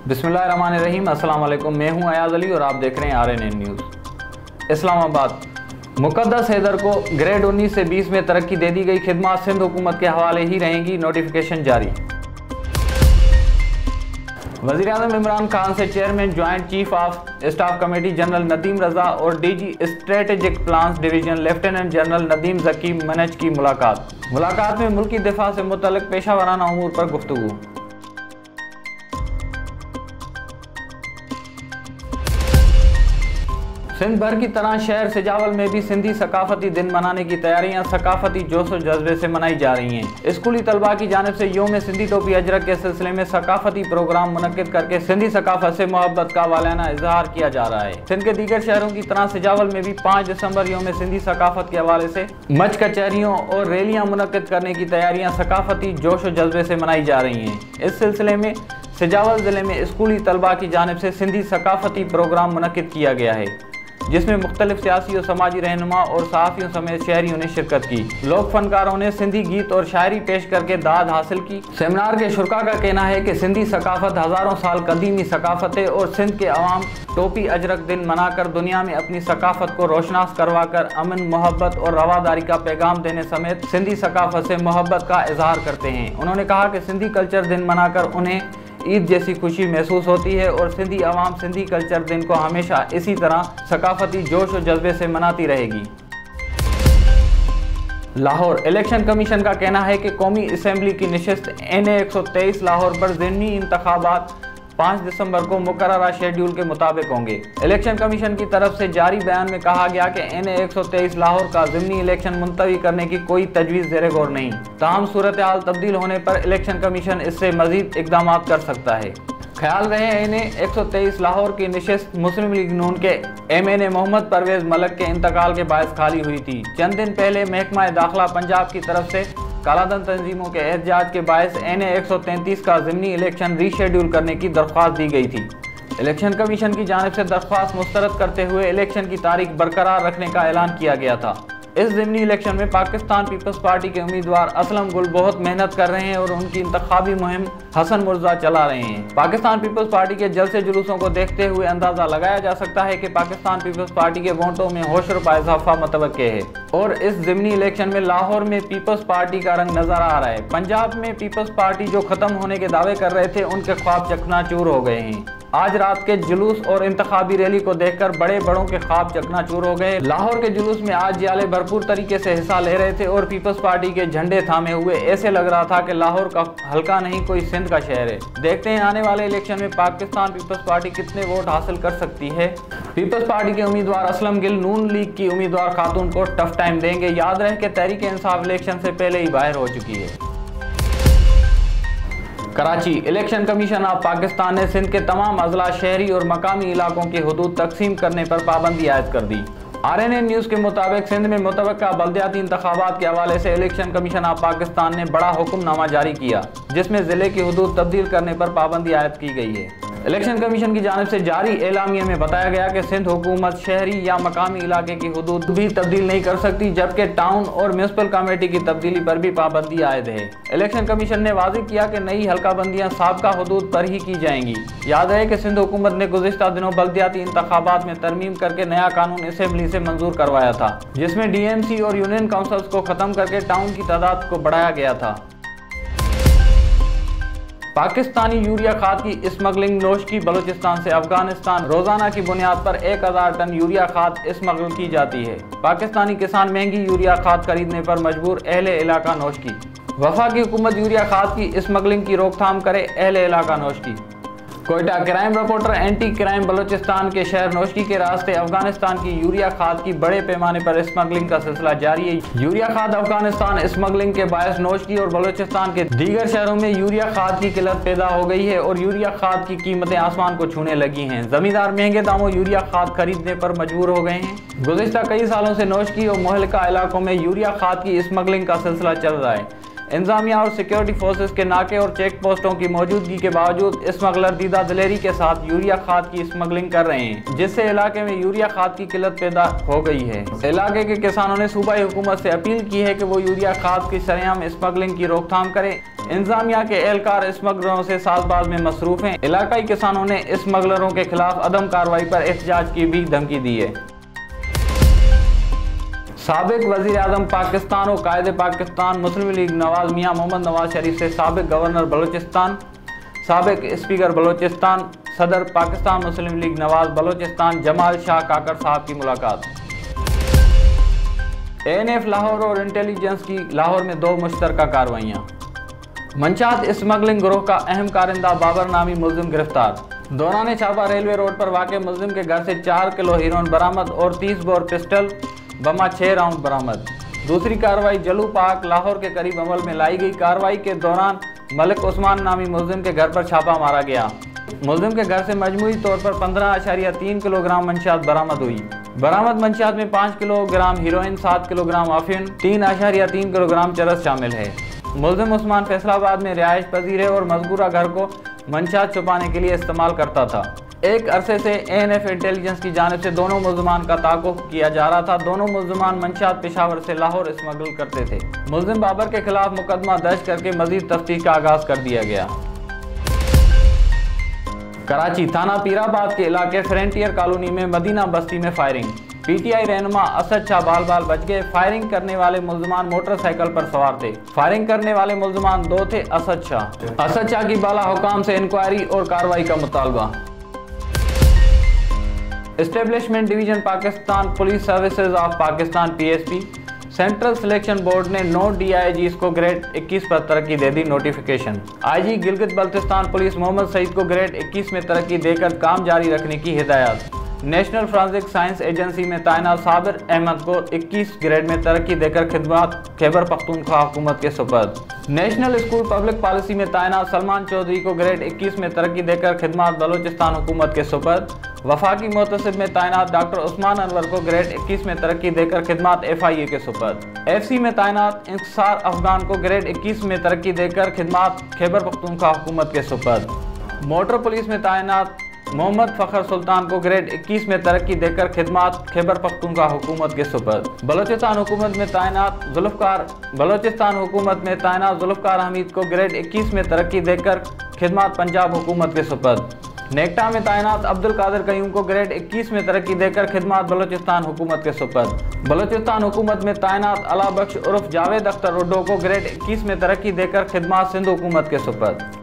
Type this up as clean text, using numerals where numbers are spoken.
बिस्मिल्लाहिर्रहमानिर्रहीम। अस्सलाम वालेकुम। मैं हूं अयाज अली और आप देख रहे हैं RNN न्यूज़। इस्लामाबाद। मुक़द्दस हैदर को ग्रेड 19 से 20 में तरक्की दे दी गई। खिदमत सिंध हुकूमत के हवाले ही रहेंगी, नोटिफिकेशन जारी। वज़ीर-ए-आज़म इमरान खान से chairman joint chief of staff committee general Nadeem Raza और DG strategic plans division lieutenant general Nadeem Zaki Manj की मुलाकात में मुल्की दिफा से मुतल्लिक़ पेशा वराना उमूर पर गुफ्तगू। सिंध भर की तरह शहर सिजावल में भी सिंधी सकाफती दिन मनाने की तैयारियां सकाफती जोश और जज्बे से मनाई जा रही हैं। स्कूली तलबा की जानिब से योम सिंधी टोपी अजरक के सिलसिले में सकाफती प्रोग्राम मुनक्किद करके सिंधी सकाफत से मोहब्बत का वालियाना इजहार किया जा रहा है। सिंध के दीगर शहरों की तरह सिजावल में भी 5 दिसंबर योम सिंधी सकाफत के हवाले से मच कचहरियों और रैलियां मुनक्किद करने की तैयारियां सकाफती जोश और जज्बे से मनाई जा रही हैं। इस सिलसिले में सिजावल जिले में स्कूली तलबा की जानिब से सिंधी सकाफती प्रोग्राम मुनक्किद किया गया है, जिसमें मुख्तलिफ सियासी और समाजी रहनुमा और सहाफ़ियों समेत शहरियों ने शिरकत की। लोक फनकारों ने सिंधी गीत और शायरी पेश करके दाद हासिल की। सेमिनार के शुरा का कहना है कि सिंधी सकाफत हज़ारों साल कदीमी सकाफत है और सिंध के अवाम टोपी अजरक दिन मनाकर दुनिया में अपनी सकाफत को रोशनास करवाकर अमन, मोहब्बत और रवादारी का पैगाम देने समेत सिंधी सकाफत से मोहब्बत का इजहार करते हैं। उन्होंने कहा कि सिंधी कल्चर दिन मनाकर उन्हें ईद जैसी खुशी महसूस होती है और सिंधी अवाम सिंधी कल्चर दिन को हमेशा इसी तरह सकाफती जोश और जज्बे से मनाती रहेगी। लाहौर। इलेक्शन कमीशन का कहना है कि कौमी असम्बली की नशिस्त NA 123 लाहौर पर ज़िमनी इंतखाबात 5 दिसंबर को मुकर्ररा शेड्यूल के मुताबिक होंगे। इलेक्शन कमीशन की तरफ से जारी बयान में कहा गया कि NA 123 लाहौर का ज़िमनी इलेक्शन मुलतवी करने की कोई तजवीज़ ज़ेरे गौर नहीं। ताहम सूरत हाल तब्दील होने पर इलेक्शन कमीशन इससे मज़ीद इक़दाम कर सकता है। ख्याल रहे NA 123 लाहौर की नशिस्त मुस्लिम लीग नून के MNA मोहम्मद परवेज़ मलक के इंतकाल के बायस खाली हुई थी। चंद दिन पहले महकमा दाखिला पंजाब की तरफ से कालाधन तंजीमों के एहतजाज के बायस NA 133 का ज़िमनी इलेक्शन रीशेड्यूल करने की दरख्वास्त दी गई थी। इलेक्शन कमीशन की जानिब से दरख्वास्त मुस्तरद करते हुए इलेक्शन की तारीख बरकरार रखने का ऐलान किया गया था। इस ज़िमनी इलेक्शन में पाकिस्तान पीपल्स पार्टी के उम्मीदवार असलम गुल बहुत मेहनत कर रहे हैं और उनकी इंतखाबी मुहिम हसन मुर्जा चला रहे हैं। पाकिस्तान पीपल्स पार्टी के जलसे जुलूसों को देखते हुए अंदाजा लगाया जा सकता है कि पाकिस्तान पीपल्स पार्टी के वोटों में होशर का इजाफा मुतवक्के है और इस ज़िमनी इलेक्शन में लाहौर में पीपल्स पार्टी का रंग नजर आ रहा है। पंजाब में पीपल्स पार्टी जो खत्म होने के दावे कर रहे थे, उनके ख्वाब चकनाचूर हो गए हैं। आज रात के जुलूस और इंतखाबी रैली को देखकर बड़े बड़ों के ख्वाब चकनाचूर हो गए। लाहौर के जुलूस में आज जियाले भरपूर तरीके से हिस्सा ले रहे थे और पीपल्स पार्टी के झंडे थामे हुए। ऐसे लग रहा था कि लाहौर का हल्का नहीं कोई सिंध का शहर है। देखते हैं आने वाले इलेक्शन में पाकिस्तान पीपल्स पार्टी कितने वोट हासिल कर सकती है। पीपल्स पार्टी के उम्मीदवार असलम गिल नून लीग की उम्मीदवार खातून को टफ टाइम देंगे। याद रहे कि तहरीक इंसाफ इलेक्शन से पहले ही बाहर हो चुकी है। Karachi. Election commission of Pakistan ने सिंध के तमाम अजला, शहरी और मकामी इलाकों की हुदूद तकसीम करने पर पाबंदी आयद कर दी। RNN न्यूज़ के मुताबिक सिंध में मुतवक्का बल्दियाती इंतखाबात के हवाले से इलेक्शन कमीशन ऑफ पाकिस्तान ने बड़ा हुक्मनामा जारी किया, जिसमें ज़िले की हुदूद तब्दील करने पर पाबंदी आयद की गई है। इलेक्शन कमीशन की जानिब से जारी एलामिया में बताया गया कि सिंध हुकूमत शहरी या मकामी इलाके की हुदूद भी तब्दील नहीं कर सकती, जबकि टाउन और म्यूनसिपल कमेटी की तब्दीली पर भी पाबंदी आयद है। इलेक्शन कमीशन ने वाज़ेह किया कि नई हल्काबंदियाँ साबका हुदूद पर ही की जाएंगी। याद है कि सिंध हुकूमत ने गुज़िश्ता दिनों बल्दियाती इंतखाबात में तरमीम करके नया कानून असम्बली से मंजूर करवाया था, जिसमें DMC और यूनियन काउंसिल्स को ख़त्म करके टाउन की तादाद को बढ़ाया गया था। पाकिस्तानी यूरिया खाद की स्मगलिंग नोशकी बलूचिस्तान से अफगानिस्तान रोजाना की बुनियाद पर 1000 टन यूरिया खाद स्मगल की जाती है। पाकिस्तानी किसान महंगी यूरिया खाद खरीदने पर मजबूर, अहले इलाका नोशकी। वफाकी हुकूमत यूरिया खाद की स्मगलिंग की रोकथाम करे, अहले इलाका Noshki. Quetta. Crime reporter anti crime Balochistan के शहर नोशकी के रास्ते अफगानिस्तान की यूरिया खाद की बड़े पैमाने पर स्मगलिंग का सिलसिला जारी है। यूरिया खाद अफगानिस्तान स्मगलिंग के बायस नोशकी और बलूचिस्तान के दीगर शहरों में यूरिया खाद की किल्लत पैदा हो गई है और यूरिया खाद की कीमतें आसमान को छूने लगी हैं। जमींदार महंगे दामों यूरिया खाद खरीदने पर मजबूर हो गए हैं। गुज़िश्ता कई सालों से नोशकी और मुहल्लिका इलाकों में यूरिया खाद की स्मगलिंग का सिलसिला चल रहा है। इंतजामिया और सिक्योरिटी फोर्सेस के नाके और चेक पोस्टों की मौजूदगी के बावजूद स्मगलर दीदा दिलेरी के साथ यूरिया खाद की स्मगलिंग कर रहे हैं, जिससे इलाके में यूरिया खाद की किल्लत पैदा हो गई है। इलाके के किसानों ने सूबाई हुकूमत से अपील की है कि वो यूरिया खाद की सरेआम स्मगलिंग की रोकथाम करें। इंतजामिया के एहलकार स्मगलरों से साजबाज में मसरूफ हैं। इलाकाई किसानों ने स्मगलरों के खिलाफ अदम कार्रवाई पर एहतजाज की भी धमकी दी है। साबिक वज़ीर आज़म पाकिस्तान और कायदे पाकिस्तान मुस्लिम लीग नवाज मियाँ मोहम्मद नवाज शरीफ से साबिक गवर्नर बलोचिस्तान, साबिक स्पीकर बलोचिस्तान, सदर पाकिस्तान मुस्लिम लीग नवाज बलोचिस्तान जमाल शाह काकर साहब की मुलाकात। ANF लाहौर और इंटेलिजेंस की लाहौर में 2 मुश्तरका कार्रवाइयाँ। मंशात स्मगलिंग ग्रोह का अहम कारिंदा बाबर नामी मुलजिम गिरफ्तार। दौरान छापा रेलवे रोड पर वाक़ मुलजिम के घर से 4 किलो हीरोइन बरामद और 30 बोर पिस्टल बमा 6 राउंड बरामद। दूसरी कार्रवाई जलू पार्क लाहौर के करीब अमल में लाई गई। कार्रवाई के दौरान मलिक उस्मान नामी मुलजिम के घर पर छापा मारा गया। मुलजिम के घर से मजमूई तौर पर 15.3 किलोग्राम मंशियात बरामद हुई। बरामद मंशियात में 5 किलोग्राम हीरोइन, 7 किलोग्राम अफीम, 3.3 किलोग्राम चरस शामिल है। मुलजिम उस्मान फैसलाबाद में रिहाइश पजीर है और मज़कूरा घर को मंशियात छुपाने के लिए इस्तेमाल करता था। एक अरसे से ANF इंटेलिजेंस की जानिब से दोनों मुलजमान का ताक़ुब किया जा रहा था। दोनों मुलजमान मंशियात पेशावर से लाहौर स्मगल करते थे। मुलजिम बाबर के खिलाफ मुकदमा दर्ज करके मजीद तफ्तीश का आगाज कर दिया गया। कराची थाना पीराबाद के इलाके फ्रंटियर कॉलोनी में मदीना बस्ती में फायरिंग। PTI रहनुमा असद शाह बाल बाल बच गए। फायरिंग करने वाले मुलजमान मोटरसाइकिल पर सवार थे। फायरिंग करने वाले मुलजमान 2 थे। असद शाह की बाला हुकाम से इंक्वायरी और कार्रवाई का मुतालबा। Establishment division Pakistan police services of Pakistan PSP central selection board ने 9 DIGs को ग्रेड 21 पर तरक्की दे दी। Notification. IG Gilgit Baltistan police Mohammad Saeed को ग्रेड 21 में तरक्की देकर काम जारी रखने की हिदायत। नेशनल फोरेंसिक साइंस एजेंसी में तैनात साबिर अहमद को 21 ग्रेड में तरक्की देकर खिदमत खैबर पख्तूनख्वा हुकूमत के सुपर्द। नेशनल स्कूल पब्लिक पॉलिसी में तैनात सलमान चौधरी को ग्रेड 21 में तरक्की देकर खिदमत बलोचिस्तान हुकूमत के सुपर्द। वफाकी मोहतसिब में तैनात डॉक्टर उस्मान अनवर को ग्रेड 21 में तरक्की देकर खिदमत FIA के सुपर्द। FC में तैनात इंतसार अफगान को ग्रेड 21 में तरक्की देकर खिदमत खैबर पख्तूनख्वा हुकूमत के सुपर्द। मोटर पुलिस में तैनात मोहम्मद फ़खर सुल्तान को ग्रेड 21 में तरक्की देकर खिदमत खैबर पख्तूनख्वा हुकूमत के सुपर्द। बलोचिस्तान हुकूमत में तैनात जुल्फ़कार हमीद को ग्रेड 21 में तरक्की देकर खिदमत पंजाब हुकूमत के सुपर्द। नेक्टा में तैनात अब्दुल कादिर कयूम को ग्रेड 21 में तरक्की देकर खिदमत बलोचिस्तान हुकूमत के सुपर्द। बलोचिस्तान हुकूमत में तैनात अला बख्श उर्फ जावेद अख्तर रुड्डो को ग्रेड 21 में तरक्की देकर खिदमत सिंध हुकूमत के सुपर्द।